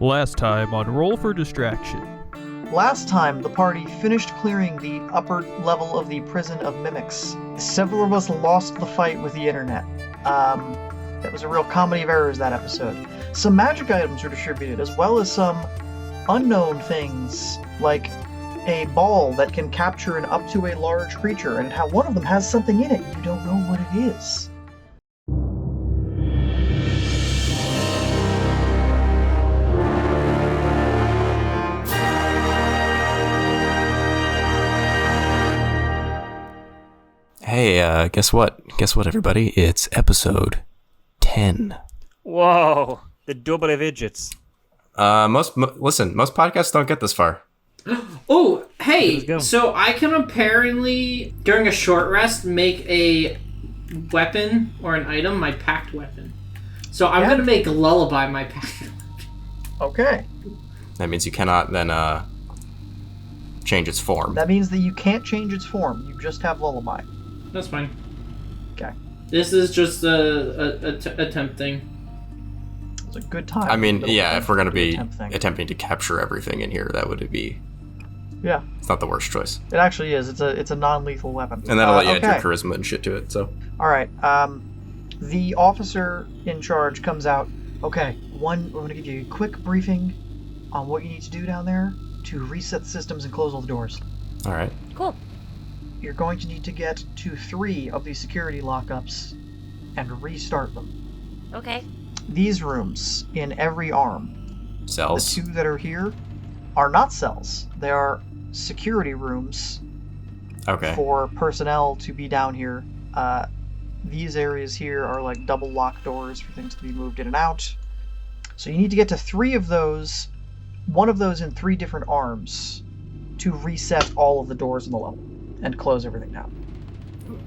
Last time on Roll for Distraction. Last time, the party finished clearing the upper level of the prison of mimics. Several of us lost the fight with the internet. That was a real comedy of errors, that episode. Some magic items were distributed, as well as some unknown things, like a ball that can capture an up to a large creature, and how one of them has something in it. You don't know what it is. Hey, guess what? Guess what, everybody? It's episode 10. Whoa, the double digits. Most podcasts don't get this far. Oh, hey, Let's go. so I can apparently, during a short rest, make a weapon or an item my packed weapon. So I'm going to make Lullaby my packed weapon. Okay. That means you cannot then change its form. That means that you can't change its form. You just have Lullaby. That's fine. Okay. This is just a temp thing. It's a good time. I mean, yeah, if we're going to be attempt thing. attempting to capture everything in here, that would be... Yeah. It's not the worst choice. It actually is. It's a non-lethal weapon. And that'll let you add your okay. charisma and shit to it, so... Alright, the officer in charge comes out. Okay, we're going to give you a quick briefing on what you need to do down there to reset the systems and close all the doors. Alright. Cool. You're going to need to get to 3 of the security lockups and restart them. Okay. These rooms in every arm, Cells. the 2 that are here, are not cells. They are security rooms Okay. for personnel to be down here. These areas here are like double lock doors for things to be moved in and out. So you need to get to 3 of those, one of those in 3 different arms, to reset all of the doors in the level and close everything down.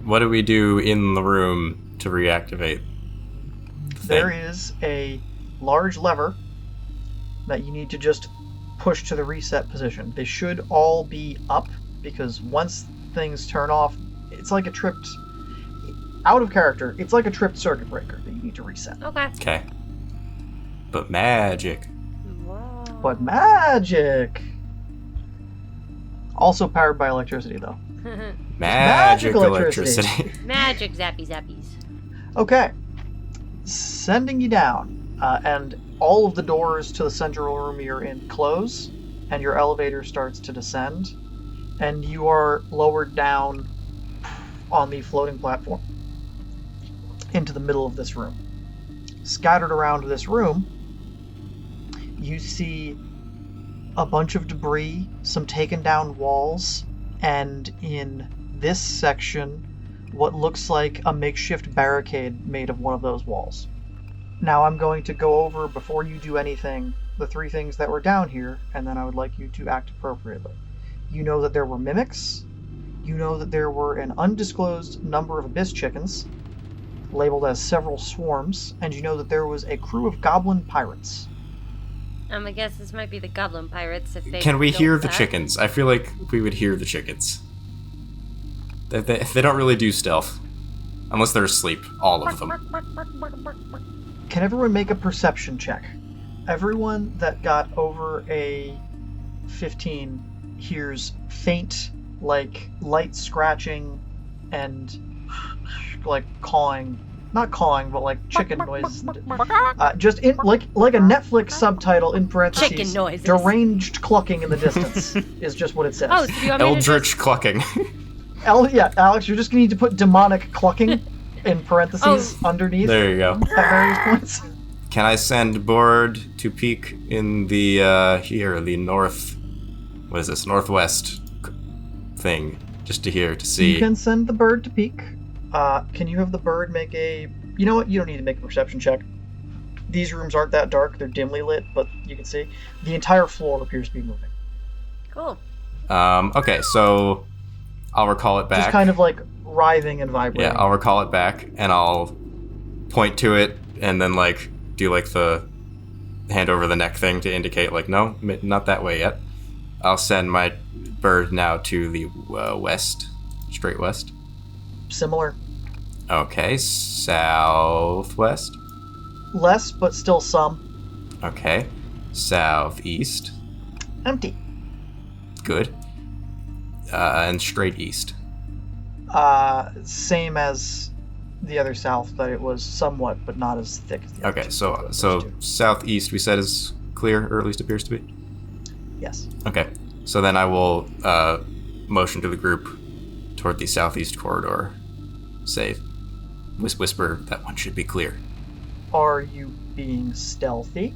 What do we do in the room to reactivate the thing? There is a large lever that you need to just push to the reset position. They should all be up, because once things turn off, it's like a tripped... Out of character, it's like a tripped circuit breaker that you need to reset. Okay. Okay. But magic. Wow. But magic! Also powered by electricity, though. Magic electricity. electricity. Magic zappy zappies. Okay. Sending you down, and all of the doors to the central room you're in close, and your elevator starts to descend, and you are lowered down on the floating platform into the middle of this room. Scattered around this room, you see a bunch of debris, some taken down walls, and in this section, what looks like a makeshift barricade made of one of those walls. Now I'm going to go over, before you do anything, the 3 things that were down here, and then I would like you to act appropriately. You know that there were mimics. You know that there were an undisclosed number of abyss chickens, labeled as several swarms, and you know that there was a crew of goblin pirates. I guess this might be the Goblin Pirates if they Can we built hear the that. chickens? I feel like we would hear the chickens. They don't really do stealth. Unless they're asleep, all of them. Can everyone make a perception check? Everyone that got over a 15 hears faint, like, light scratching and, like, cawing. Not cawing, but like chicken noises. Just in, like a Netflix subtitle in parentheses. Chicken noises. Deranged clucking in the distance is just what it says. Oh, so do you want me to just... Eldritch clucking. Yeah, Alex, you're just gonna need to put demonic clucking in parentheses underneath There you go. at various points. Can I send Board to peek in the, the north... What is this? Northwest thing. Just to see. You can send the bird to peek. Can you have the bird make a... You know what? You don't need to make a perception check. These rooms aren't that dark. They're dimly lit, but you can see. The entire floor appears to be moving. Cool. Okay, so I'll recall it back. Just kind of like writhing and vibrating. Yeah, I'll recall it back, and I'll point to it, and then, like, do, like, the hand over the neck thing to indicate, like, no, not that way yet. I'll send my bird now to the west, straight west. Similar. Okay, southwest. Less, but still some. Okay, southeast. Empty. Good. And straight east. Same as the other south, but it was somewhat, but not as thick as the other Okay, two. so southeast we said is clear, or at least appears to be? Yes. Okay, so then I will motion to the group toward the southeast corridor. Say, whisper that one should be clear. Are you being stealthy?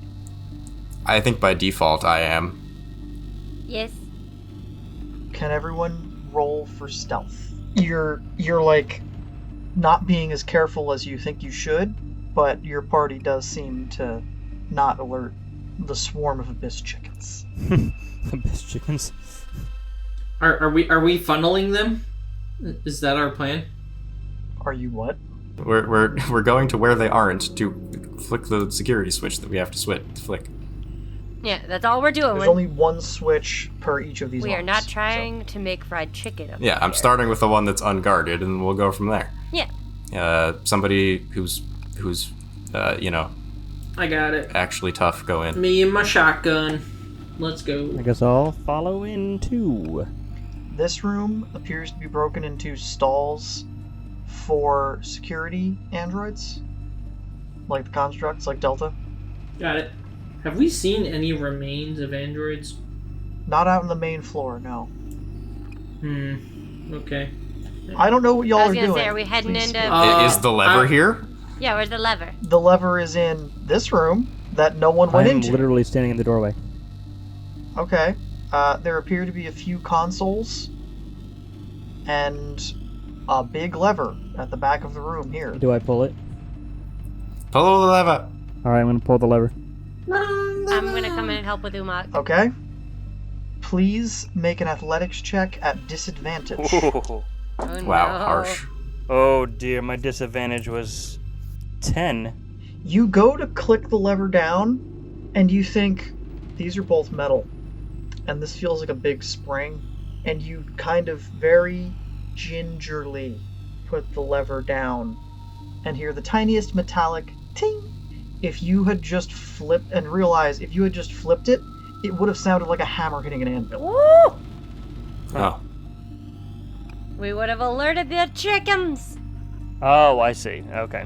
I think by default I am. Yes. Can everyone roll for stealth? You're like not being as careful as you think you should, but your party does seem to not alert the swarm of abyss chickens. Abyss chickens. Are we funneling them? Is that our plan? Are you what? We're going to where they aren't to flick the security switch that we have to flick. Yeah, that's all we're doing. There's only one switch per each of these We are arms, not so- trying to make fried chicken. Up Yeah, I'm here. starting with the one that's unguarded, and we'll go from there. Yeah. Somebody who's you know, I got it. actually tough, go in. Me and my shotgun. Let's go. I guess I'll follow in too. This room appears to be broken into stalls for security androids, like the constructs, like Delta. Got it. Have we seen any remains of androids? Not out on the main floor, no. Okay. I don't know what y'all I are was gonna doing. say, are we heading Please. into? Is the lever here? Yeah, where's the lever? The lever is in this room that no one went I'm into. literally standing in the doorway. Okay. There appear to be a few consoles and a big lever at the back of the room here. Do I pull it? Pull the lever. Alright, I'm gonna pull the lever. I'm gonna come in and help with Umak. Okay. Please make an athletics check at disadvantage. Ooh. Oh, Wow, no. harsh. Oh dear, my disadvantage was 10. You go to click the lever down, and you think, these are both metal, and this feels like a big spring, and you kind of very gingerly put the lever down, and hear the tiniest metallic ting. If you had just flipped, and realize if you had just flipped it, it would have sounded like a hammer hitting an anvil. Woo! Oh. We would have alerted the chickens. Oh, I see. Okay.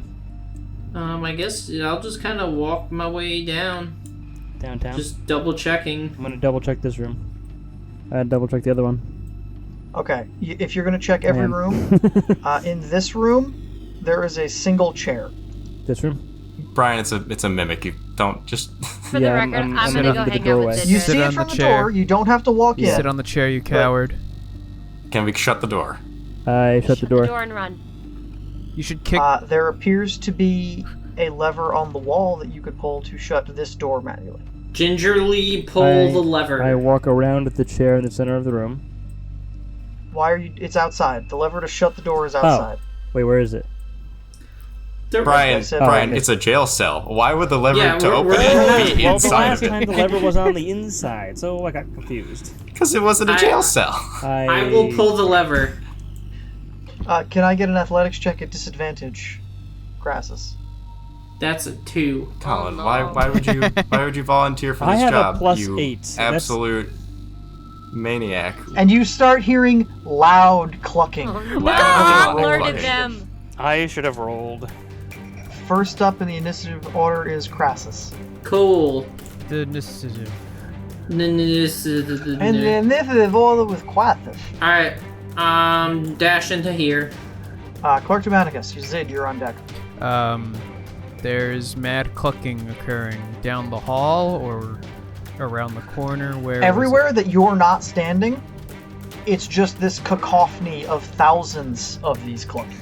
I guess I'll just kind of walk my way down, Downtown. just double checking. I'm gonna double check this room. Double check the other one. Okay, if you're going to check every am. room, in this room, there is a single chair. This room? Brian, it's a mimic. You don't just. For the record, I'm gonna go to the hang out doorway. with this You Sit see it on from the the chair. door, you don't have to walk in. Sit on the chair, you coward. Can we shut the door? I shut the door. and run. You should kick. There appears to be a lever on the wall that you could pull to shut this door manually. Gingerly pull the lever. I walk around at the chair in the center of the room. Why are you? It's outside. The lever to shut the door is outside. Wait, where is it? There- Brian, I said- Brian, okay. it's a jail cell. Why would the lever Yeah, to we're- open we're- it well, be Well, the inside last of time it? the lever was on the inside, so I got confused. Because it wasn't a jail cell. I will pull the lever. Can I get an athletics check at disadvantage, Crassus? That's a 2. Colin, no. why would you volunteer for I this have a job? plus you 8, so that's- absolute maniac. And you start hearing loud clucking. Oh, no! Loud Alerted clucking. them. I should have rolled. First up in the initiative order is Crassus. Cool. The initiative. And the initiative order was Quathis. Alright. Dash into here. Clark Germanicus, Zid, you're on deck. There's mad clucking occurring down the hall or around the corner. Where was Everywhere that you're not standing, it's just this cacophony of thousands of these clucking.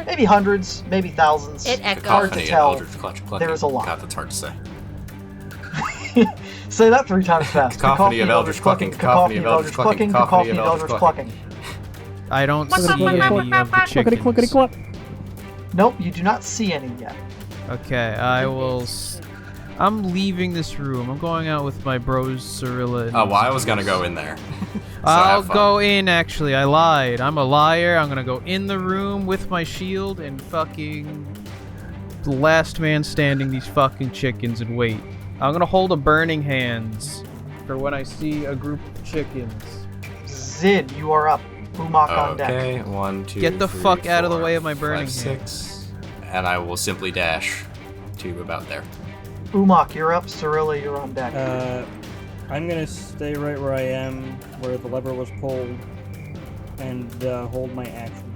Maybe hundreds, maybe thousands. It echoes. Hard to Cacophony and tell. eldritch clucking. There's a lot. God, that's hard to say. Say that 3 times fast. Cacophony of eldritch clucking, cacophony of eldritch clucking, cacophony of eldritch clucking. I don't see any of the Clickety clickety chickens. cluck. Nope, you do not see any yet. Okay, I will. I'm leaving this room. I'm going out with my bros, Cirilla. And Oh, well, I was gonna go in there. I'll have fun. go in, actually. I lied. I'm a liar. I'm gonna go in the room with my shield and fucking the last man standing these fucking chickens and wait. I'm gonna hold a burning hands for when I see a group of chickens. Zid, you are up. Umok on deck. Okay, 1, 2, Get the 3, fuck out of the 4, way of my burning 5, hands. 6. And I will simply dash to about there. Umok, you're up. Cyrilla, you're on deck. I'm gonna stay right where I am, where the lever was pulled, and hold my action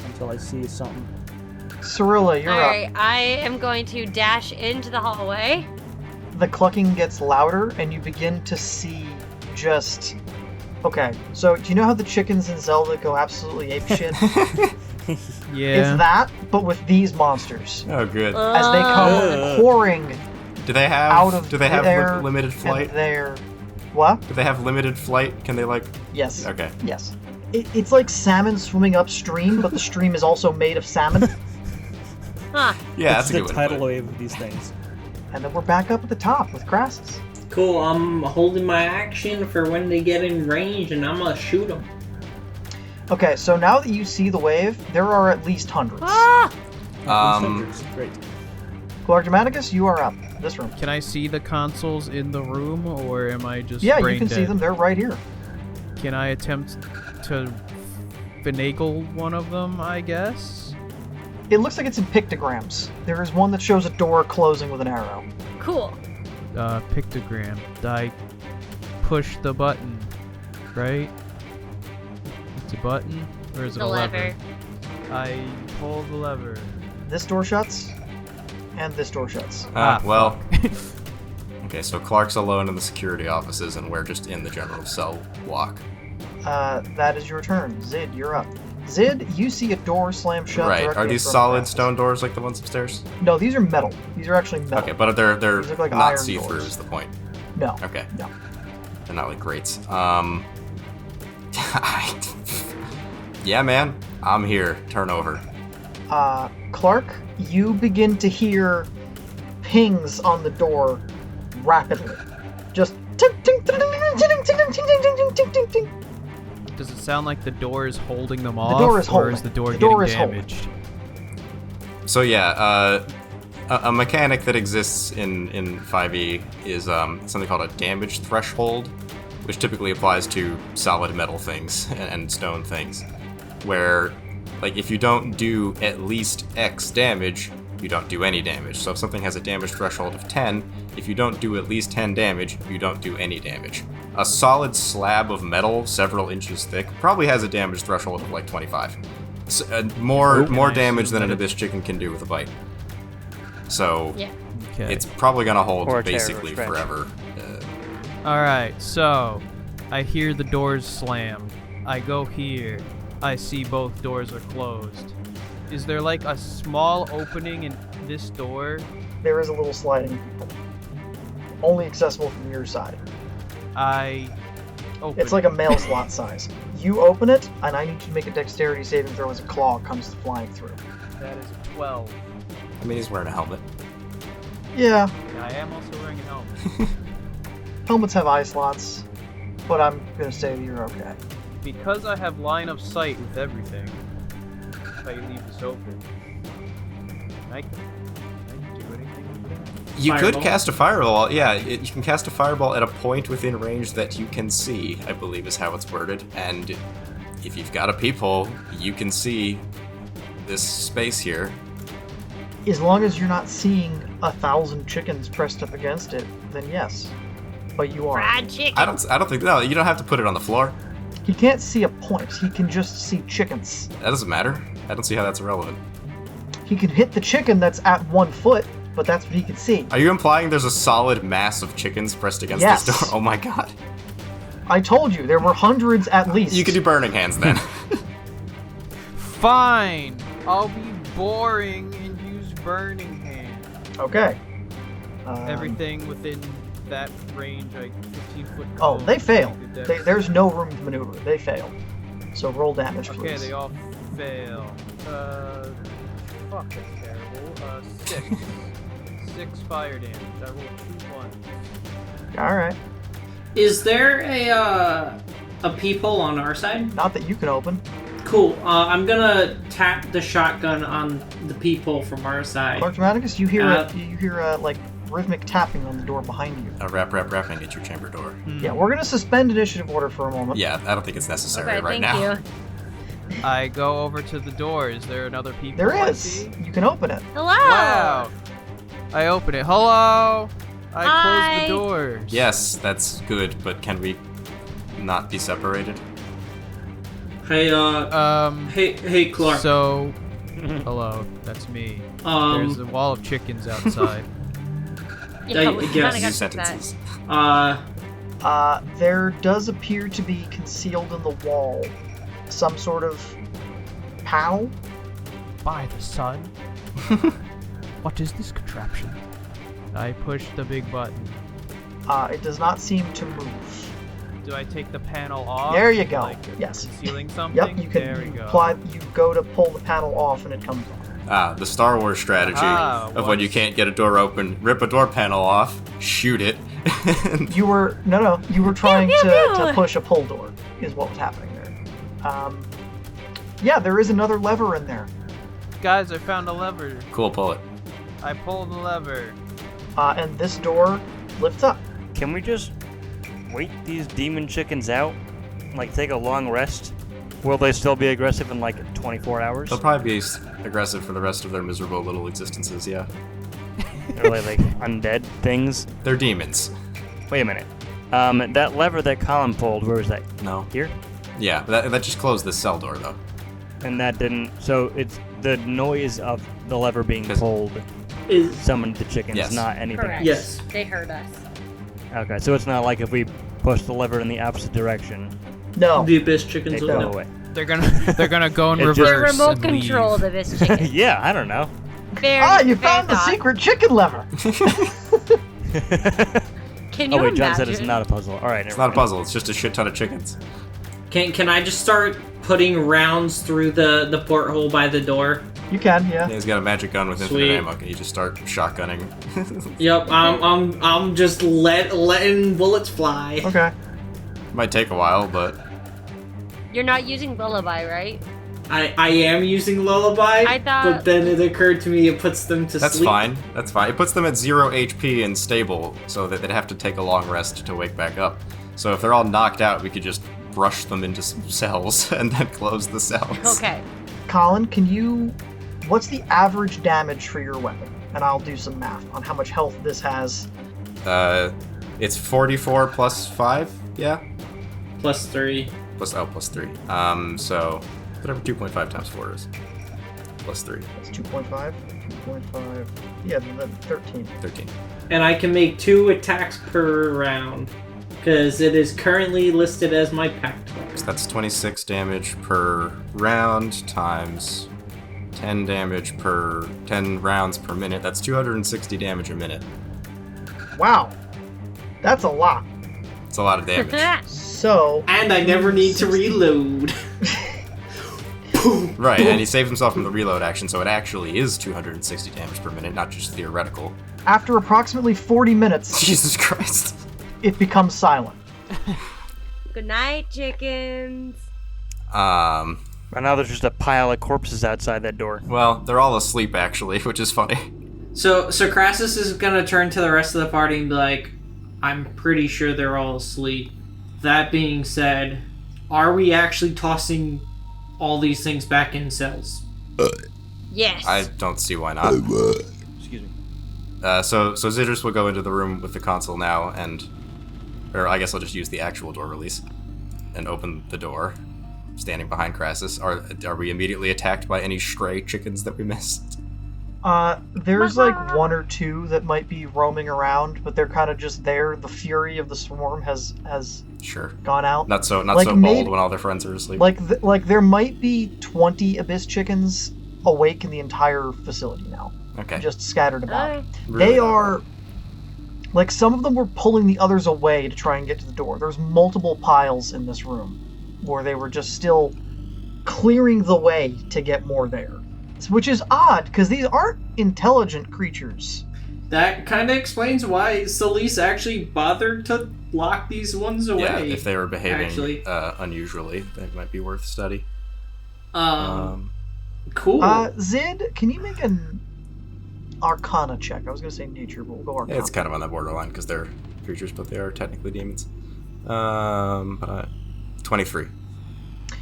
until I see something. Cyrilla, you're up. Alright, I am going to dash into the hallway. The clucking gets louder, and you begin to see just... Okay, so do you know how the chickens in Zelda go absolutely apeshit? Yeah. It's that, but with these monsters. Oh, good. As they come pouring Do they have? out of do they have there limited flight? and there. What? Do they have limited flight? Can they like? Yes. Okay. Yes. It's like salmon swimming upstream, but the stream is also made of salmon. Huh. Yeah, That's that's a the good one. tidal wave of these things. And then we're back up at the top with Crassus. Cool, I'm holding my action for when they get in range, and I'm gonna shoot them. Okay, so now that you see the wave, there are at least hundreds. Ah! Great. Clark Dramaticus, you are up. This room. Can I see the consoles in the room, or am I just Yeah, brain you can see dead? them. They're right here. Can I attempt to finagle one of them, I guess? It looks like it's in pictograms. There is one that shows a door closing with an arrow. Cool. Pictogram. I push the button, right? It's a button, or is it The a lever? lever. I pull the lever. This door shuts, and this door shuts. Well. Okay, so Clark's alone in the security offices, and we're just in the general cell block. That is your turn. Zid, you're up. Zid, you see a door slam shut. Right. directly Are in these front of solid Crassus. stone doors like the ones upstairs? No, these are metal. These are actually metal. Okay, but they're These look like not iron see-through doors. is the point. No. Okay. No. They're not like grates. Yeah, man. I'm here. Turn over. Clark, you begin to hear pings on the door rapidly. Just ting ting ting ting ting ting ting ting ting ting ting ting. Does it sound like the door is holding them off, door is or holding. is the door The getting door is holding. damaged? So yeah, a mechanic that exists in 5e is something called a damage threshold, which typically applies to solid metal things and stone things, where like if you don't do at least X damage, you don't do any damage. So if something has a damage threshold of 10, if you don't do at least 10 damage, you don't do any damage. A solid slab of metal, several inches thick, probably has a damage threshold of like 25. More Nice. damage than an abyss chicken can do with a bite. So Yeah. Okay. it's probably gonna hold Or a terror basically scratch. forever. Alright, so I hear the doors slam. I go here. I see both doors are closed. Is there like a small opening in this door? There is a little sliding people. Only accessible from your side. I open. It's like a mail slot size. You open it, and I need you to make a dexterity saving throw as a claw comes flying through. That is a 12. I mean, he's wearing a helmet. Yeah, And I am also wearing a helmet. helmets have eye slots, but I'm gonna say that you're okay. Because I have line of sight with everything, if I leave this open, can I do anything with that? You could Fireball? cast a fireball. Yeah, you can cast a fireball at a point within range that you can see, I believe is how it's worded. And if you've got a peephole, you can see this space here. As long as you're not seeing 1,000 chickens pressed up against it, then yes. But you are. Fried chicken. I don't think, no, you don't have to put it on the floor. He can't see a point. He can just see chickens. That doesn't matter. I don't see how that's irrelevant. He can hit the chicken that's at 1 foot, but that's what he can see. Are you implying there's a solid mass of chickens pressed against Yes. this door? Oh my god. I told you, there were hundreds at least. You could do burning hands then. Fine! I'll be boring and use burning hand. Okay. Everything within that range, like 15-foot Oh, cone. they fail. Did that- There's no room to maneuver. They fail. So roll damage, Okay, please. they all fail. Fuck, that's terrible. 6. 6 fire damage. I rolled 2 ones. Alright. Is there a peephole on our side? Not that you can open. Cool. I'm gonna tap the shotgun on the peephole from our side. Clark Dramaticus, you hear Uh, like rhythmic tapping on the door behind you. Rapping at your chamber door. Yeah, we're going to suspend initiative order for a moment. Yeah, I don't think it's necessary Okay, right thank now. you. I go over to the door. Is there another people? There I is. see? You can open it. Hello. Wow. I open it. Hello. I Hi. close the doors. Yes, that's good, but can we not be separated? Hey, hey, Clark. So, hello. That's me. There's a wall of chickens outside. Yeah, we yes. kinda New got sentences. that. There does appear to be concealed in the wall some sort of panel. By the sun. What is this contraption? I push the big button. It does not seem to move. Do I take the panel off? There you go. Like Yes. concealing something? Yep, you can There we go. you go to pull the panel off and it comes off. The Star Wars strategy of when you can't get a door open, rip a door panel off, shoot it. You were trying pew, to pew. push a pull door is what was happening there. Yeah, there is another lever in there. Guys, I found a lever. Cool, pull it. I pulled the lever. And this door lifts up. Can we just wait these demon chickens out? Like, take a long rest? Will they still be aggressive in, like, 24 hours? They'll probably be aggressive for the rest of their miserable little existences, yeah. Are they, like, undead things? They're demons. Wait a minute. That lever that Colin pulled, where was that? No. Here? Yeah, that just closed the cell door, though. And that didn't... So, it's the noise of the lever being pulled Is summoned the chickens, Yes. not anything Correct. else. Yes. They heard us. Okay, so it's not like if we push the lever in the opposite direction, No. the abyss chickens they will go know. away. They're gonna go in It just- reverse. The remote and leave. control of this chicken. Yeah, I don't know. Very, You very found the thought. secret chicken lever. Can you Oh wait, John imagine? said it's not a puzzle. All right, It's not a puzzle, it's just a shit ton of chickens. Can I just start putting rounds through the porthole by the door? You can, yeah. Yeah, he's got a magic gun with infinite Sweet. ammo. Can you just start shotgunning? Yep, I'm just letting bullets fly. Okay. Might take a while, but You're not using lullaby, right? I am using lullaby, I thought- but then it occurred to me it puts them to that's sleep. fine. That's fine. It puts them at 0 HP and stable, so that they'd have to take a long rest to wake back up. So if they're all knocked out, we could just brush them into some cells and then close the cells. Okay. Colin, what's the average damage for your weapon? And I'll do some math on how much health this has. It's 44 plus 5, yeah? Plus 3. Plus 3. So whatever 2.5 times 4 is. Plus 3. That's 2.5. 2.5. Yeah, then 13. 13. And I can make 2 attacks per round, because it is currently listed as my pact weapon. So that's 26 damage per round times 10 damage per 10 rounds per minute. That's 260 damage a minute. Wow. That's a lot. It's a lot of damage. So, And I never need to reload. Right, and he saves himself from the reload action, so it actually is 260 damage per minute, not just theoretical. after approximately 40 minutes, Jesus Christ. it becomes silent. Good night, chickens. Right now there's just a pile of corpses outside that door. Well, they're all asleep actually, which is funny. So Crassus is gonna turn to the rest of the party and be like, I'm pretty sure they're all asleep. That being said, are we actually tossing all these things back in cells? Yes. I don't see why not. Excuse me. So Zidrus will go into the room with the console now, or I guess I'll just use the actual door release and open the door, standing behind Crassus. Are we immediately attacked by any stray chickens that we missed? There's like one or two that might be roaming around, but they're kind of just there. The fury of the swarm has Sure. gone out. Not so Like, bold maybe- when all their friends are asleep. Like there might be 20 abyss chickens awake in the entire facility now, Okay. just scattered about. Alright. Really They not are, like, some of them were pulling the others away to try and get to the door. There's multiple piles in this room where they were just still clearing the way to get more there. Which is odd, because these aren't intelligent creatures. That kind of explains why Solis actually bothered to lock these ones away. Yeah, if they were behaving actually. unusually, that might be worth study. Cool. Zid, can you make Arcana check. I was going to say nature, but we'll go Arcana. It's kind of on that borderline because they're creatures, but they are technically demons. 23.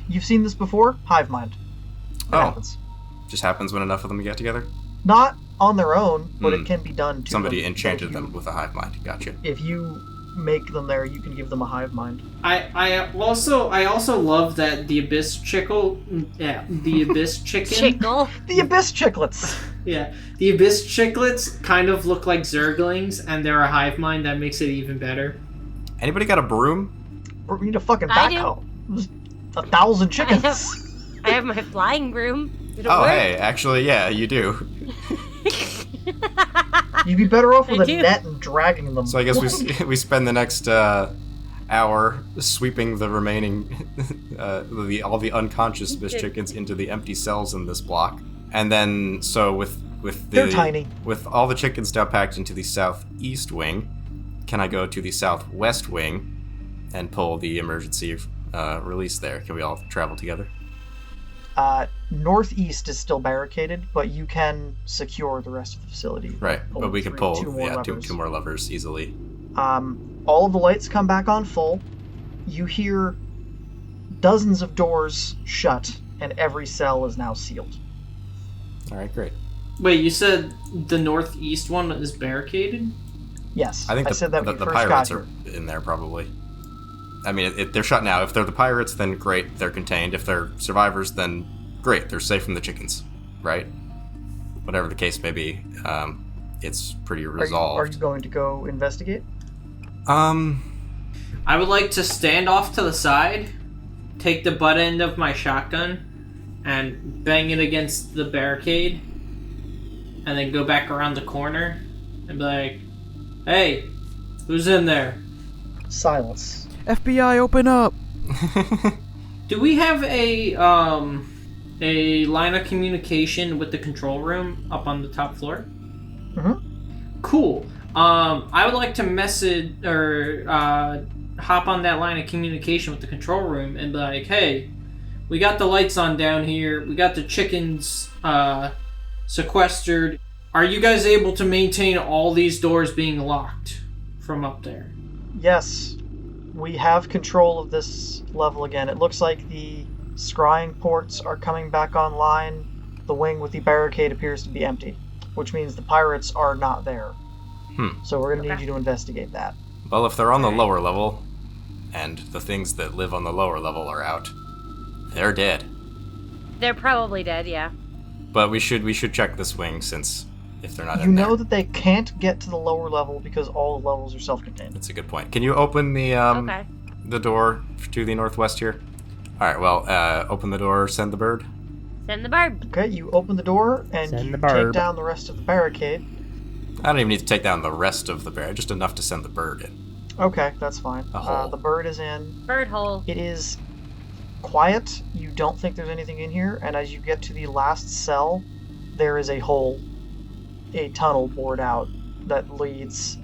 You've seen this before? Hive mind. It happens. Just happens when enough of them get together? Not on their own, but it can be done to Somebody them. enchanted them with a hive mind. Gotcha. If you make them there, you can give them a hive mind. I also love that the abyss the abyss chicken. Chickle. The abyss chicklets. Yeah, the abyss chicklets kind of look like zerglings, and they're a hive mind. That makes it even better. Anybody got a broom? Or we need a fucking I do. backhoe. There's 1,000 chickens. I have my flying broom. It'll Oh, work. hey, actually, yeah, you do. You'd be better off with I a do. net and dragging them. So I guess we spend the next hour sweeping the remaining, all the unconscious abyss chickens into the empty cells in this block. And then, so with They're tiny. With all the chickens now packed into the southeast wing, can I go to the southwest wing and pull the emergency release there? Can we all travel together? Northeast is still barricaded, but you can secure the rest of the facility. Right, but we can pull two more levers. two more levers easily. All of the lights come back on full. You hear dozens of doors shut, and every cell is now sealed. All right, great. Wait, you said the northeast one is barricaded? Yes, I think said that when the you first pirates got are here. in there probably. I mean, they're shut now. If they're the pirates, then great, they're contained. If they're survivors, then great, they're safe from the chickens, right? Whatever the case may be, it's pretty resolved. Are you going to go investigate? I would like to stand off to the side, take the butt end of my shotgun, and bang it against the barricade, and then go back around the corner and be like, "Hey, who's in there?" Silence. FBI, open up! Do we have a line of communication with the control room up on the top floor? Mm-hmm. Cool. I would like to message or hop on that line of communication with the control room and be like, "Hey, we got the lights on down here. We got the chickens sequestered. Are you guys able to maintain all these doors being locked from up there?" Yes, we have control of this level again. It looks like the scrying ports are coming back online. The wing with the barricade appears to be empty, which means the pirates are not there. So we're going to need you to investigate that. Well, if they're on the lower level, and the things that live on the lower level are out, they're dead. They're probably dead, yeah. But we should check this wing, since if they're not You in there. know that they can't get to the lower level because all the levels are self-contained. That's a good point. Can you open the Okay. the door to the northwest here? All right. Well, open the door. Send the bird. Send the barb. Okay, you open the door and Send you the take barb. down the rest of the barricade. I don't even need to take down the rest of the barricade, just enough to send the bird in. Okay, that's fine. A hole. The bird is in. Bird hole. It is quiet. You don't think there's anything in here, and as you get to the last cell, there is a hole, a tunnel bored out that leads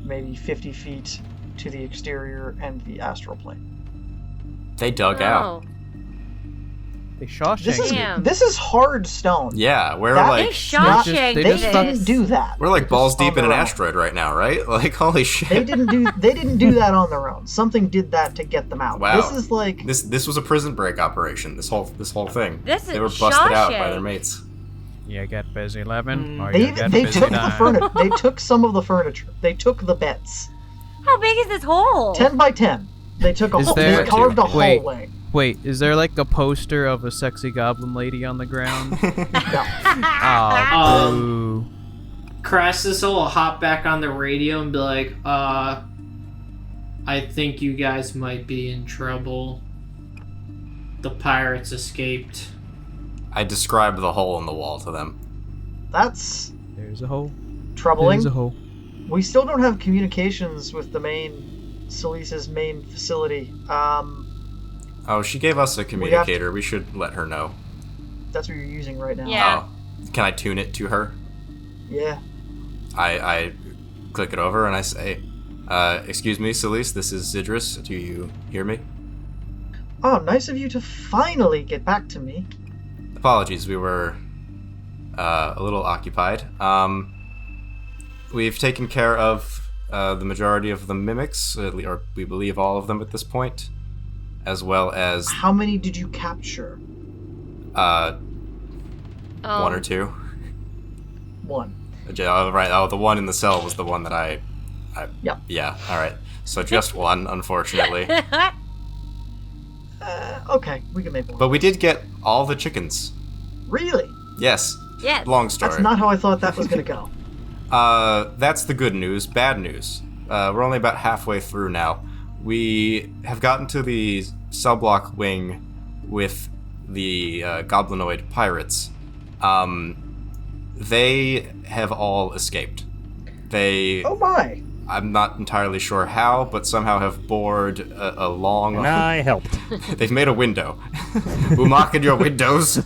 maybe 50 feet to the exterior and the astral plane. They dug out. Oh. They Shawshanked. Damn. This is hard stone. Yeah, we're That- They like Shawshanked they They just didn't this. do that. we're like balls Just on deep in an their own. asteroid right now, right? Like holy shit. They didn't do that on their own. Something did that to get them out. Wow. This is like This was a prison break operation. This whole thing. This is They were busted out by Shawshank. their mates. You get busy, Levin, or they you get they busy took the dying. furniture. They took some of the furniture. They took the beds. How big is this hole? 10 by 10. They took a Is hole. there- They carved a Wait. hallway. Wait, is there like a poster of a sexy goblin lady on the ground? No. Oh, boo. Crassus will hop back on the radio and be like, I think you guys might be in trouble. The pirates escaped. I described the hole in the wall to them. That's There's a hole. troubling. There's a hole. We still don't have communications with the main Salisa's main facility. Oh, she gave us a communicator. We should let her know. That's what you're using right now. Yeah. Oh, can I tune it to her? Yeah. I click it over and I say, excuse me, Celise, this is Zidrus. Do you hear me? Oh, nice of you to finally get back to me. Apologies, we were a little occupied. We've taken care of the majority of the mimics, or we believe all of them at this point, as well as How many did you capture? one or two. One. Right. Oh, the one in the cell was the one that I. Yep. Yeah. All right. So just one, unfortunately. Okay, we can make one. But we did get all the chickens. Really? Yes. Yes. Long story. That's not how I thought that was going to go. That's the good news. Bad news. We're only about halfway through now. We have gotten to the cell block wing with the goblinoid pirates. They have all escaped. Oh my! I'm not entirely sure how, but somehow have bored a long... And I helped. They've made a window. Umak in your windows.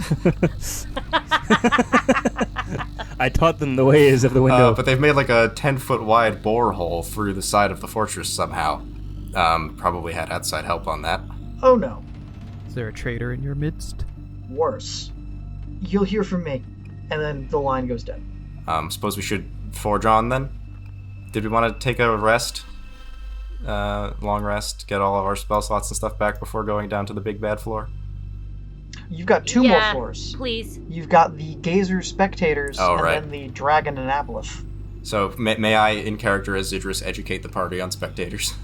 I taught them the ways of the window. But they've made like a 10-foot wide borehole through the side of the fortress somehow. Probably had outside help on that. Oh no. Is there a traitor in your midst? Worse. You'll hear from me. And then the line goes dead. Suppose we should forge on then? Did we want to take a rest? Long rest, get all of our spell slots and stuff back before going down to the big bad floor? You've got two more floors. Please. You've got the Gazer Spectators and right. then the Dragon and Aboleth. So may I, in character as Idris, educate the party on spectators?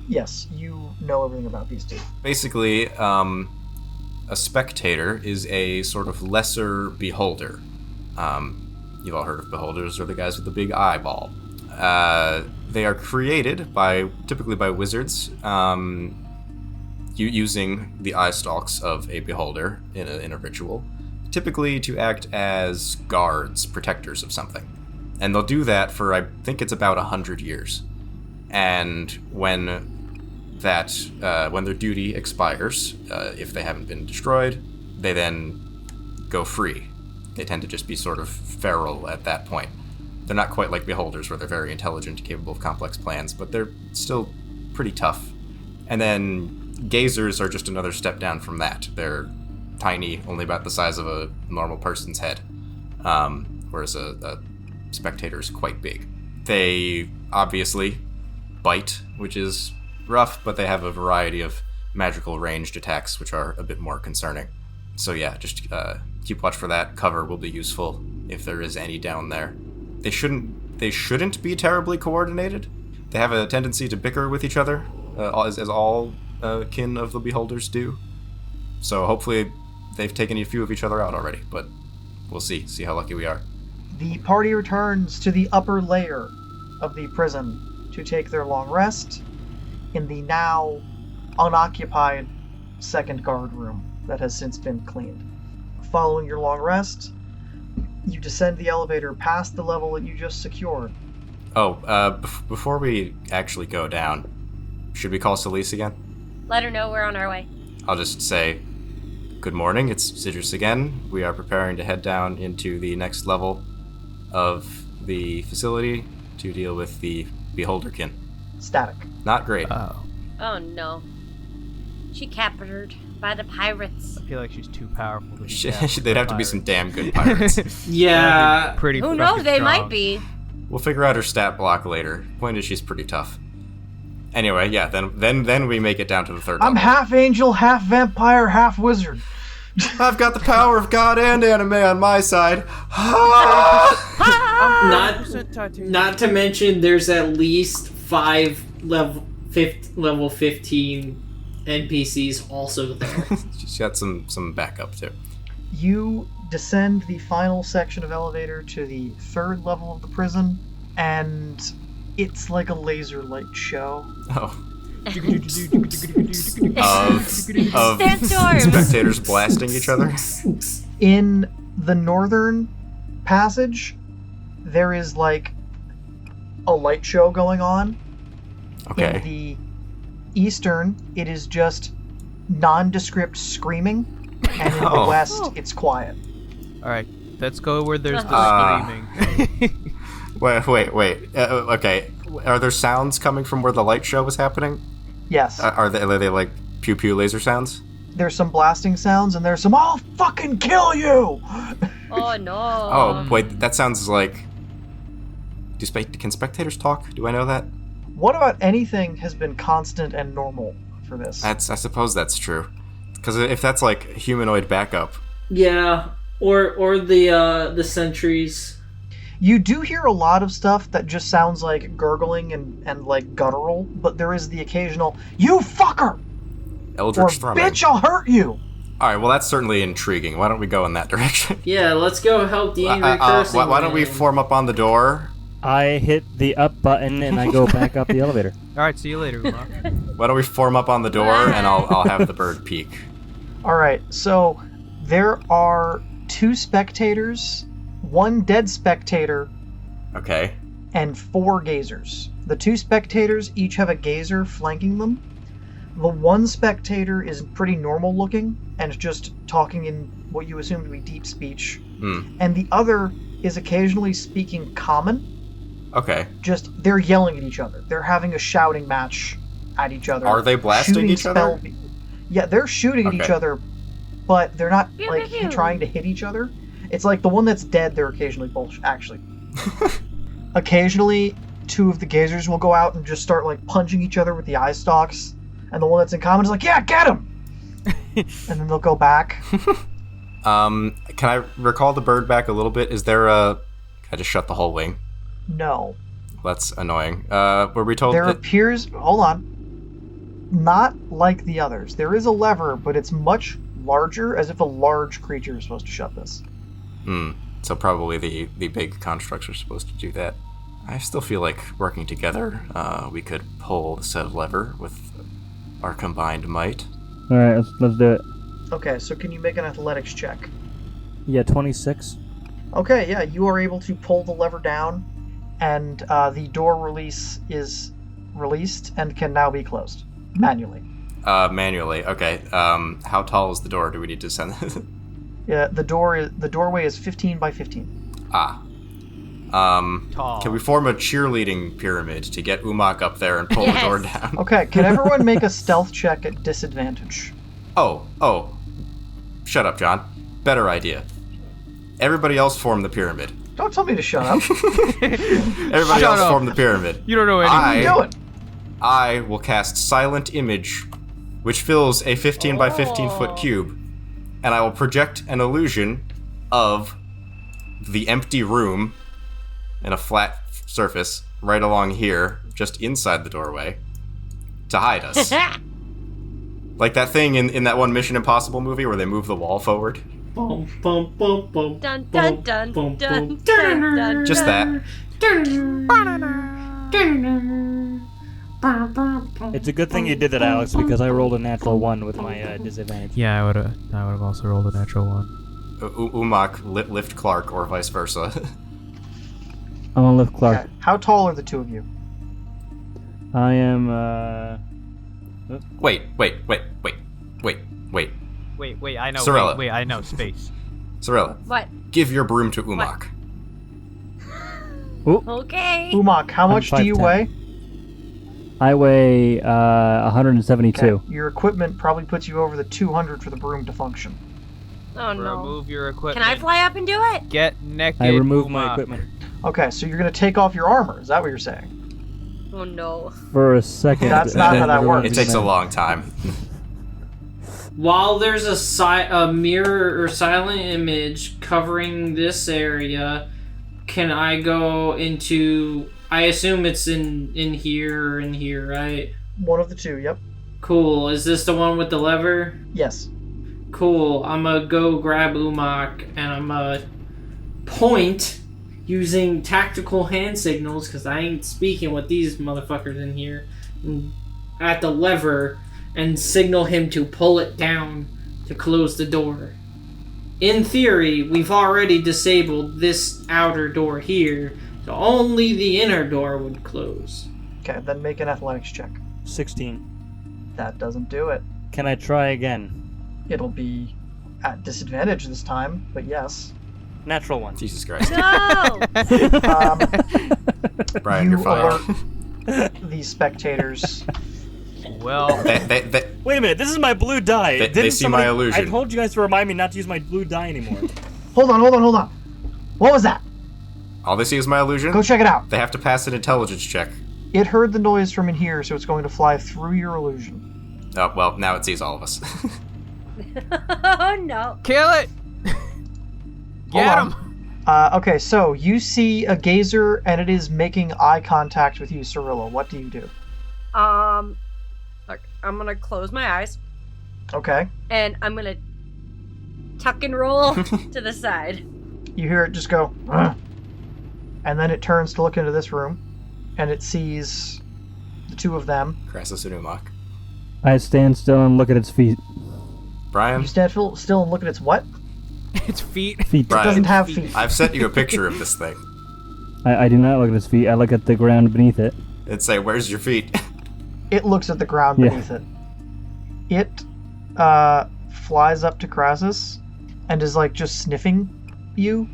Yes, you know everything about these two. Basically, a spectator is a sort of lesser beholder. You've all heard of beholders, or the guys with the big eyeball. They are created typically by wizards, using the eye stalks of a beholder in a ritual, typically to act as guards, protectors of something. And they'll do that for, I think it's about 100 years. And when their duty expires, if they haven't been destroyed, they then go free. They tend to just be sort of feral at that point. They're not quite like beholders, where they're very intelligent, capable of complex plans, but they're still pretty tough. And then gazers are just another step down from that. They're tiny, only about the size of a normal person's head, whereas a spectator is quite big. They obviously bite, which is rough, but they have a variety of magical ranged attacks, which are a bit more concerning. So yeah, just keep watch for that. Cover will be useful if there is any down there. They shouldn't be terribly coordinated. They have a tendency to bicker with each other, as all kin of the beholders do. So hopefully they've taken a few of each other out already, but we'll see how lucky we are. The party returns to the upper layer of the prison to take their long rest in the now unoccupied second guard room that has since been cleaned. Following your long rest, you descend the elevator past the level that you just secured. Before we actually go down, should we call Celise again? Let her know we're on our way. I'll just say, good morning, it's Idris again. We are preparing to head down into the next level of the facility to deal with the Beholderkin. Static. Not great. Oh no. She captured by the pirates. I feel like she's too powerful to be They'd have to be some damn good pirates. Yeah. Pretty Who fucking knows? They strong. might be. We'll figure out her stat block later. Point is, she's pretty tough. Anyway, yeah, then we make it down to the third I'm level. half angel, half vampire, half wizard. I've got the power of God and anime on my side. Not to mention, there's at least 5 level 15 NPCs also there. She's got some backup too. You descend the final section of elevator to the third level of the prison, and it's like a laser light show. Oh. of Sandstorms. spectators blasting each other. In the northern passage, there is like a light show going on. Okay. In the eastern, it is just nondescript screaming, and in the west, it's quiet. Alright, let's go where there's the screaming. Wait. Okay. Are there sounds coming from where the light show was happening? Yes. Are they like pew pew laser sounds? there's some blasting sounds, and there's some "I'll fucking kill you!" Oh no. Oh, wait, that sounds like... Can spectators talk? Do I know that? What about anything has been constant and normal for this? I suppose that's true. Because if that's like humanoid backup... Yeah, or the sentries. You do hear a lot of stuff that just sounds like gurgling and like guttural, but there is the occasional, "You fucker!" Eldritch or thrumming. "Bitch, I'll hurt you!" Alright, well that's certainly intriguing. Why don't we go in that direction? Yeah, let's go help the angry cursing why don't we man. form up on the door? I hit the up button and I go back up the elevator. Alright, see you later, Umar. Why don't we form up on the door and I'll have the bird peek. Alright, so there are 2 spectators, 1 dead spectator, Okay. and 4 gazers. The 2 spectators each have a gazer flanking them. The 1 spectator is pretty normal looking and is just talking in what you assume to be deep speech. And the other is occasionally speaking common. Okay. Just, they're yelling at each other. They're having a shouting match at each other. Are they blasting shooting each other? Yeah, they're shooting at each Okay. other, but they're not, Pew, like, pew, pew. trying to hit each other. It's like the one that's dead, they're occasionally both, actually. Occasionally, 2 of the gazers will go out and just start, like, punching each other with the eye stalks, and the one that's in common is like, "Yeah, get him!" And then they'll go back. Can I recall the bird back a little bit? Is there a... I just shut the whole wing. No. That's annoying. Were we told There that... appears... Hold on. Not like the others. There is a lever, but it's much larger, as if a large creature is supposed to shut this. So probably the big constructs are supposed to do that. I still feel like working together, we could pull the said lever with our combined might. Alright, let's do it. Okay, so can you make an athletics check? Yeah, 26. Okay, yeah, you are able to pull the lever down, and the door release is released and can now be closed manually. Manually, okay. How tall is the door? Do we need to send... Yeah, the doorway is 15 by 15. Tall. Can we form a cheerleading pyramid to get Umak up there and pull the door Yes. down? Okay, can everyone make a stealth check at disadvantage? Oh. Shut up, John. Better idea. Everybody else form the pyramid. Don't tell me to shut up. Everybody Shut else up. form the pyramid. You don't know anything. What are you doing? I will cast Silent Image, which fills a 15 by 15 foot cube, and I will project an illusion of the empty room in a flat surface right along here, just inside the doorway, to hide us. Like that thing in that one Mission Impossible movie where they move the wall forward. Bum, bum, bum, bum, Dun bum, dun dun bum, dun bum, dun dun. Just that. It's a good thing you did that, Alex, because I rolled a natural 1 with my disadvantage. Yeah, I would have also rolled a natural 1. Umak lift Clark, or vice versa. I'm gonna lift Clark. Okay. How tall are the 2 of you? I am, Wait. Wait, I know. Sorella. Wait, I know. Space. Sorella, What? give your broom to Umak. Okay. Umak, how much do you 5'10". weigh? I weigh, 172. Okay. Your equipment probably puts you over the 200 for the broom to function. Oh no. Remove your equipment. Can I fly up and do it? Get naked. I removed my Uma. equipment. Okay, so you're going to take off your armor. Is that what you're saying? Oh no. For a second. That's not how that everyone works. It takes a just- long time. While there's a mirror or silent image covering this area, can I go into... I assume it's in here or in here, right? One of the 2, yep. Cool. Is this the one with the lever? Yes. Cool. I'm gonna go grab Umak and I'm gonna point using tactical hand signals, because I ain't speaking with these motherfuckers in here, at the lever and signal him to pull it down to close the door. In theory, we've already disabled this outer door here, so only the inner door would close. Okay, then make an athletics check. 16. That doesn't do it. Can I try again? It'll be at disadvantage this time, but yes. Natural 1. Jesus Christ. No. Brian, you're fine. alert these spectators Well, They, Wait a minute, this is my blue die. They Didn't see my illusion. I told you guys to remind me not to use my blue die anymore. Hold on. What was that? all they see is my illusion. Go check it out. They have to pass an intelligence check. It heard the noise from in here, so it's going to fly through your illusion. Oh, well, now it sees all of us. Oh no. kill it! Get Hold him! Okay, so you see a gazer, and it is making eye contact with you, Cirilla. What do you do? Look, I'm gonna close my eyes Okay. and I'm gonna tuck and roll to the side. You hear it just go, "Ugh." And then it turns to look into this room, and it sees the two of them. Crassus and Umok. I stand still and look at its feet. Brian, You stand still and look at its what? Its feet. Feet. It Brian, doesn't have feet. I've sent you a picture of this thing. I do not look at its feet. I look at the ground beneath it. And say, where's your feet? It looks at the ground Yeah. beneath it. It flies up to Crassus and is like just sniffing you.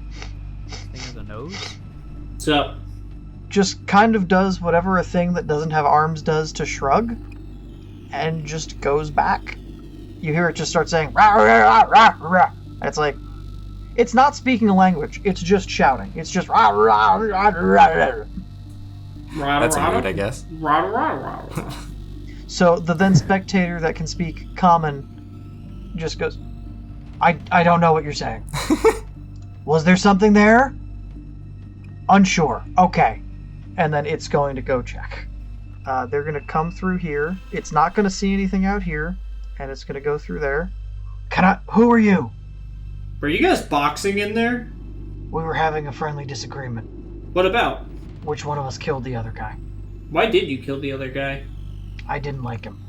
Thing has a nose. So, Just kind of does whatever a thing that doesn't have arms does to shrug, and just goes back. You hear it just start saying, rah, rah, rah, rah, rah. And it's like, it's not speaking a language, it's just shouting. It's just rah, rah, rah, rah, rah. That's a mood, I guess. So the then spectator that can speak common just goes, I don't know what you're saying. Was there something there? Unsure. Okay. And then it's going to go check. They're going to come through here. It's not going to see anything out here. And it's going to go through there. Who are you? were you guys boxing in there? We were having a friendly disagreement. What about? Which one of us killed the other guy? Why did you kill the other guy? I didn't like him.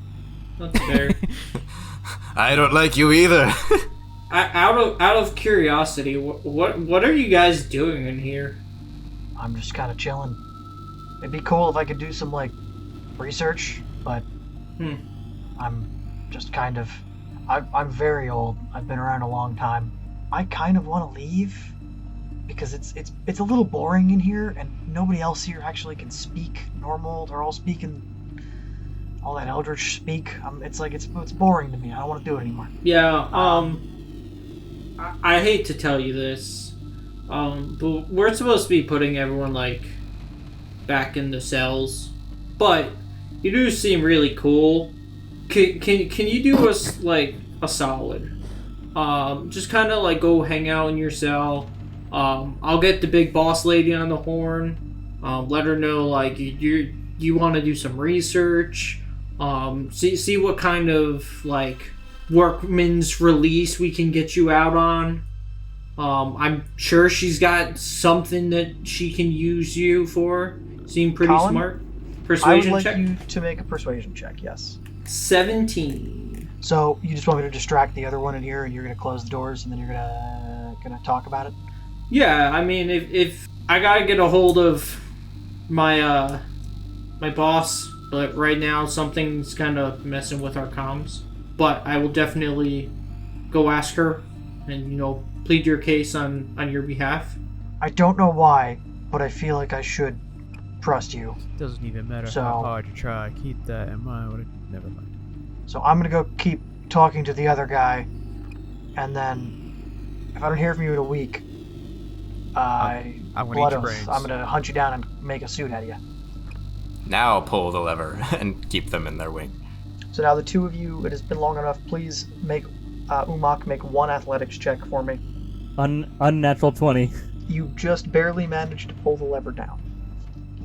That's fair. I don't like you either. Out of curiosity, what are you guys doing in here? I'm just kind of chilling. It'd be cool if I could do some, like, research, but I'm just kind of... I'm very old. I've been around a long time. I kind of want to leave because it's a little boring in here, and nobody else here actually can speak normal. They're all speaking all that Eldritch speak. It's boring to me. I don't want to do it anymore. Yeah. I hate to tell you this, but we're supposed to be putting everyone like back in the cells, but you do seem really cool. Can you do us like a solid? Just kind of like go hang out in your cell. I'll get the big boss lady on the horn. Let her know like you want to do some research. See what kind of like workman's release we can get you out on. I'm sure she's got something that she can use you for. Seem pretty Colin? smart. I would Persuasion like check. you to make a persuasion check, yes. 17. So you just want me to distract the other one in here, and you're gonna close the doors, and then you're gonna talk about it. Yeah, I mean, if I gotta get a hold of my my boss, but right now something's kind of messing with our comms. But I will definitely go ask her, and plead your case on your behalf. I don't know why, but I feel like I should trust you. Doesn't even matter So- how hard you try. Keep that in mind. Never mind. So I'm gonna go keep talking to the other guy, and then if I don't hear from you in a week, I'm gonna eat your brains. I'm gonna hunt you down and make a suit out of you. Now pull the lever and keep them in their wing. So now the two of you, it has been long enough. Please make Umok make one athletics check for me. Unnatural 20. You just barely managed to pull the lever down,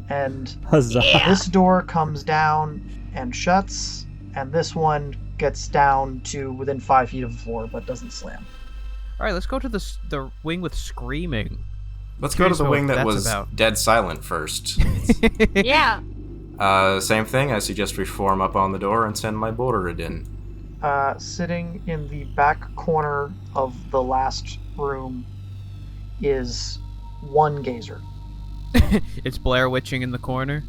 and Huzzah. this door comes down and shuts, and this one gets down to within 5 feet of the floor, but doesn't slam. All right, let's go to the wing with screaming. Let's go to the Curious wing what that that's was about. dead silent first. Yeah. Same thing. I suggest we form up on the door and send my Borurid in. Sitting in the back corner of the last room is one gazer. It's Blair Witching in the corner.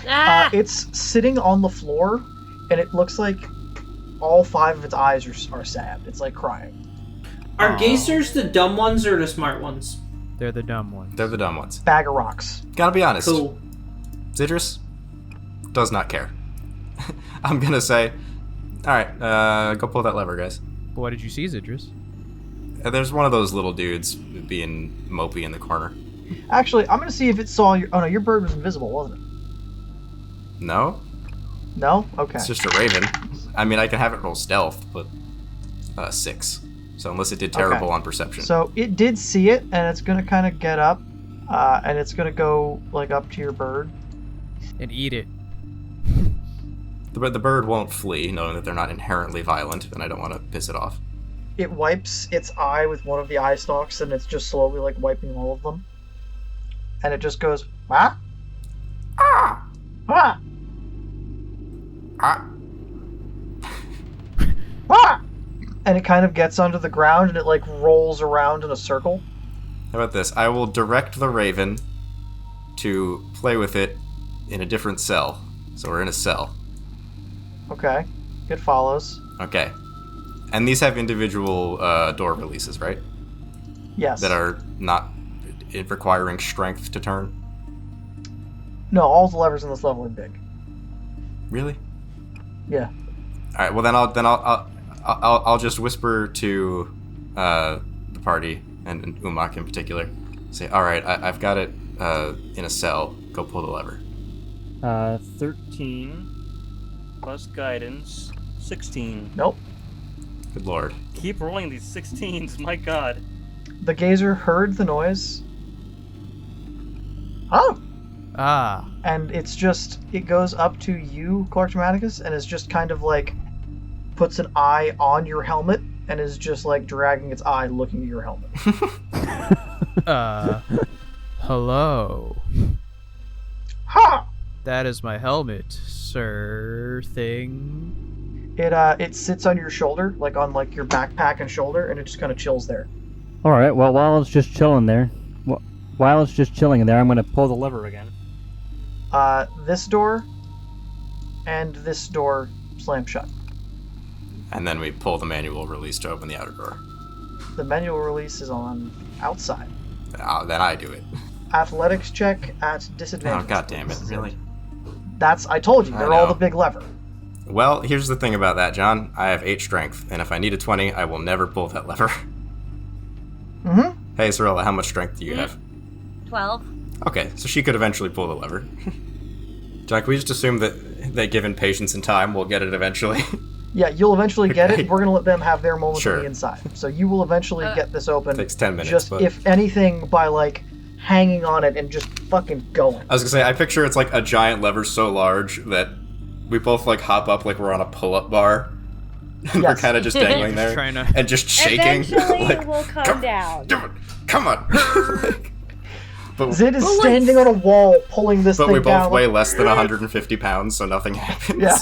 Ah! It's sitting on the floor, and it looks like all 5 of its eyes are sad. It's like crying. Are gazers the dumb ones or the smart ones? They're the dumb ones. They're the dumb ones. Bag of rocks. Gotta be honest. Cool. Zidrus does not care. I'm gonna say, all right, go pull that lever, guys. What did you see, Zidrus? There's one of those little dudes being mopey in the corner. Actually, I'm gonna see if it saw your. Oh no, your bird was invisible, wasn't it? No, No. Okay. it's just a raven. I mean, I can have it roll stealth, but 6. So unless it did terrible on perception. So it did see it, and it's gonna kind of get up, and it's gonna go like up to your bird. And eat it. The bird won't flee, knowing that they're not inherently violent, and I don't want to piss it off. It wipes its eye with one of the eye stalks, and it's just slowly like wiping all of them. And it just goes, ah, Ah! ah, Ah! ah, and it kind of gets onto the ground, and it like rolls around in a circle. How about this? I will direct the raven to play with it in a different cell. So we're in a cell. Okay, it follows. Okay. And these have individual door releases, right? Yes. That are not requiring strength to turn? No, all the levers in this level are big. Really? Yeah. All right. Well, then I'll just whisper to the party and Umak in particular. Say, all right, I've got it in a cell. Go pull the lever. 13 plus guidance, 16. Nope. Good lord. Keep rolling these 16s, my god. The gazer heard the noise. Oh! Ah. And it's just, it goes up to you, Clark Dramaticus, and is just kind of like, puts an eye on your helmet, and is just like dragging its eye looking at your helmet. Hello. Ha! That is my helmet, sir thing. It sits on your shoulder, like on like your backpack and shoulder, and it just kind of chills there. Alright, well, while it's just chilling there, while it's just chilling in there, I'm gonna pull the lever again. This door and this door slam shut. And then we pull the manual release to open the outer door. The manual release is on outside. Then I do it. Athletics check at disadvantage. Oh, god damn it, really? I told you, I they're all know. the big lever. Well, here's the thing about that, John. I have 8 strength, and if I need a 20, I will never pull that lever. Mm-hmm. Hey, Sorella, how much strength do you have? 12. Okay, so she could eventually pull the lever. John, can we just assume that given patience and time, we'll get it eventually? Yeah, you'll eventually get Okay. it. We're going to let them have their moment on Sure. the inside. So you will eventually get this open. Takes 10 minutes, Just, but... if anything, by, like, hanging on it and just fucking going. I was gonna say, I picture it's like a giant lever so large that we both like hop up like we're on a pull-up bar. And we're Yes. kind of just dangling there Trying to- and just shaking. Eventually like, it will come down. Come on. but Zid is standing on a wall pulling this but thing we both down. weigh less than 150 pounds, so nothing happens. Yeah.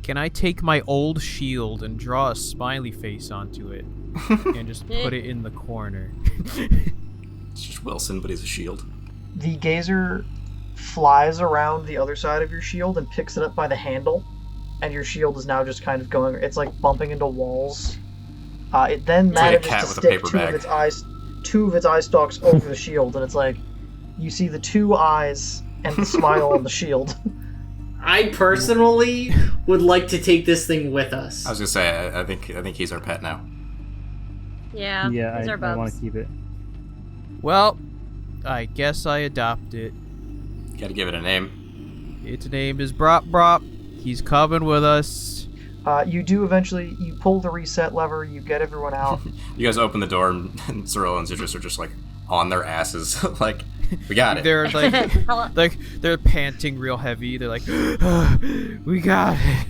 Can I take my old shield and draw a smiley face onto it and just put it in the corner? It's just Wilson, but he's a shield. The gazer flies around the other side of your shield and picks it up by the handle, and your shield is now just kind of going. It's like bumping into walls. It then like a manages cat to with a stick paper two bag. of its eye stalks over the shield, and it's like you see the 2 eyes and the smile on the shield. I personally would like to take this thing with us. I was gonna say, I think he's our pet now. Yeah, Yeah, these are I want bubs. to keep it. Well, I guess I adopt it. Gotta give it a name. Its name is Brop Brop. He's coming with us. You do eventually. You pull the reset lever. You get everyone out. You guys open the door, and Cyril and Citrus are just like on their asses, like we got it. They're like, Hello. they're panting real heavy. They're like, we got it.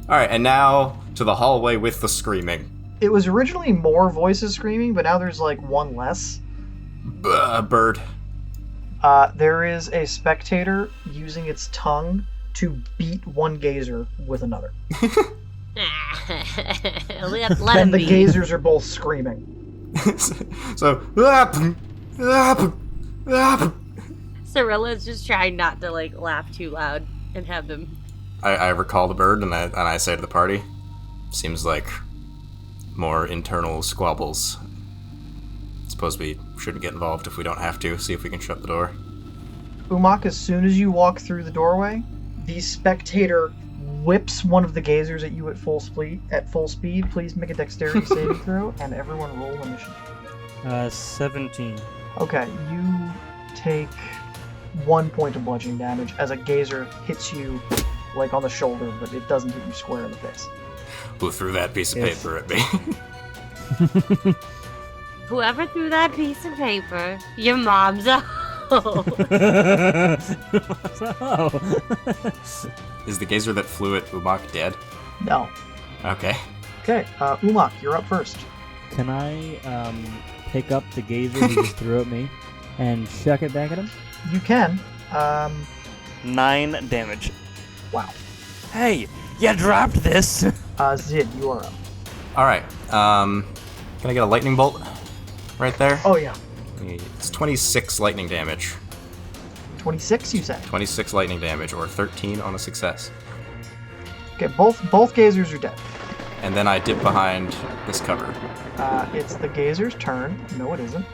All right, and now to the hallway with the screaming. It was originally more voices screaming, but now there's like one less. Bird. There is a spectator using its tongue to beat one gazer with another. let And him the be. gazers are both screaming. So. Cyrilla's just trying not to like laugh too loud and have them. I recall the bird, and I say to the party, seems like more internal squabbles. Suppose we shouldn't get involved if we don't have to. See if we can shut the door. Umak, as soon as you walk through the doorway, The spectator whips one of the gazers at you at full speed. Please make a dexterity saving throw, and everyone roll initiative. 17. Okay, you take 1 point of bludgeoning damage as a gazer hits you like on the shoulder, but it doesn't hit you square in the face. Who threw that piece of Yes. paper at me? Whoever threw that piece of paper, your mom's a hoe. Is the gazer that flew at Umak dead? No. Okay. Okay, Umak, you're up first. Can I pick up the gazer he just threw at me and chuck it back at him? You can. 9 damage. Wow. Hey, you dropped this! Zid, you are up. All right. Can I get a lightning bolt right there? Oh yeah. It's 26 lightning damage. 26, you say? 26 lightning damage, or 13 on a success. Okay, both gazers are dead. And then I dip behind this cover. It's the gazer's turn. No, it isn't.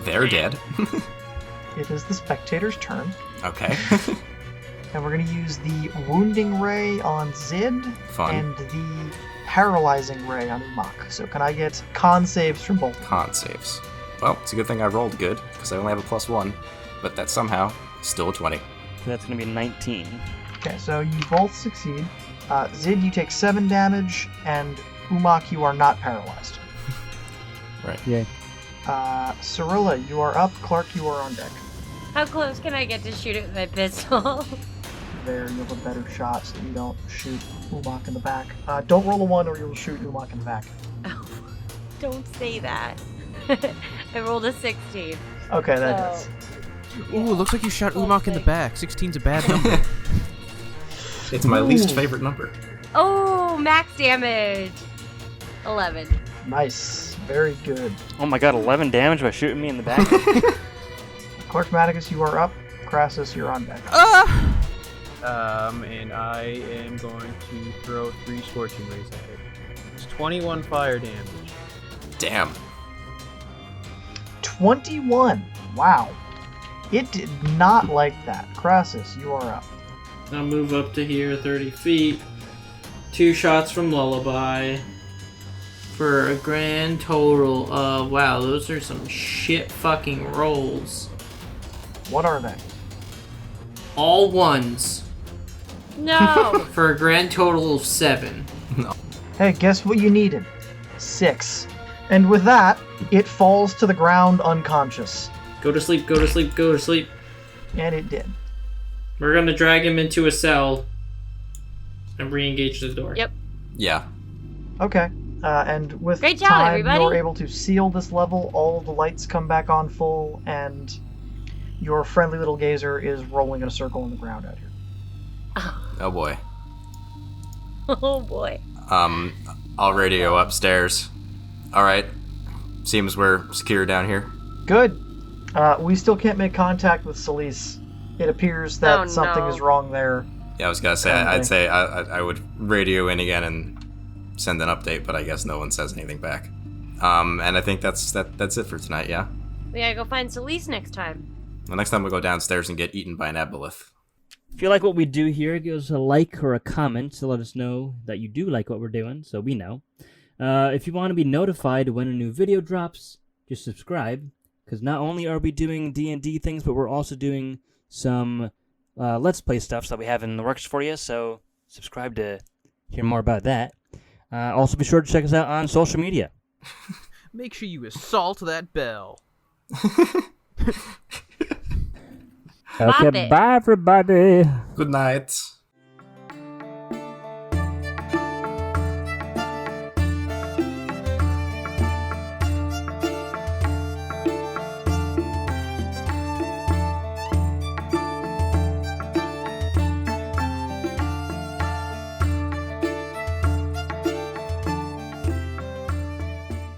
They're dead. It is the spectator's turn. Okay. And we're going to use the wounding ray on Zid Fun. and the paralyzing ray on Umak. So can I get con saves from both? Con saves. Well, it's a good thing I rolled good, because I only have a +1. But that's somehow still a 20. So that's going to be 19. Okay, so you both succeed. Zid, you take 7 damage, and Umak, you are not paralyzed. Right. Yay. Cirilla, you are up. Clark, you are on deck. How close can I get to shoot it with my pistol? There, you have a better shot so you don't shoot Umak in the back. Don't roll a 1 or you'll shoot Umak in the back. Oh, don't say that. I rolled a 16. Okay, that does. Ooh, looks like you shot Umak in the back. 16's a bad number. It's my least favorite number. Oh, max damage. 11. Nice. Very good. Oh my god, 11 damage by shooting me in the back? Clark Maticus, you are up. Crassus, you're on deck. And I am going to throw 3 scorching rays at it. It's 21 fire damage. Damn. 21. Wow. It did not like that. Crassus, you are up. I'll move up to here 30 feet. 2 shots from Lullaby. For a grand total of, wow, those are some shit fucking rolls. What are they? All ones. No! For a grand total of 7. Hey, guess what you needed? 6. And with that, it falls to the ground unconscious. Go to sleep, go to sleep, go to sleep. And it did. We're gonna drag him into a cell and re-engage the door. Yep. Yeah. Okay. And with Great job, time, everybody. you're able to seal this level. All of the lights come back on full, and your friendly little gazer is rolling in a circle on the ground out here. Oh boy. Oh boy. I'll radio upstairs. Alright. Seems we're secure down here. Good. We still can't make contact with Celise. It appears that Oh, something no. is wrong there. Yeah, I was gonna say, Okay. I'd say I would radio in again and send an update, but I guess no one says anything back. And I think that's it for tonight, yeah? We gotta go find Celise next time. The next time we go downstairs and get eaten by an aboleth. If you like what we do here, give us a like or a comment to let us know that you do like what we're doing, so we know. If you want to be notified when a new video drops, just subscribe, because not only are we doing D&D things, but we're also doing some Let's Play stuff that we have in the works for you, so subscribe to hear more about that. Also, be sure to check us out on social media. Make sure you assault that bell. Bop Okay, it. bye everybody. Good night.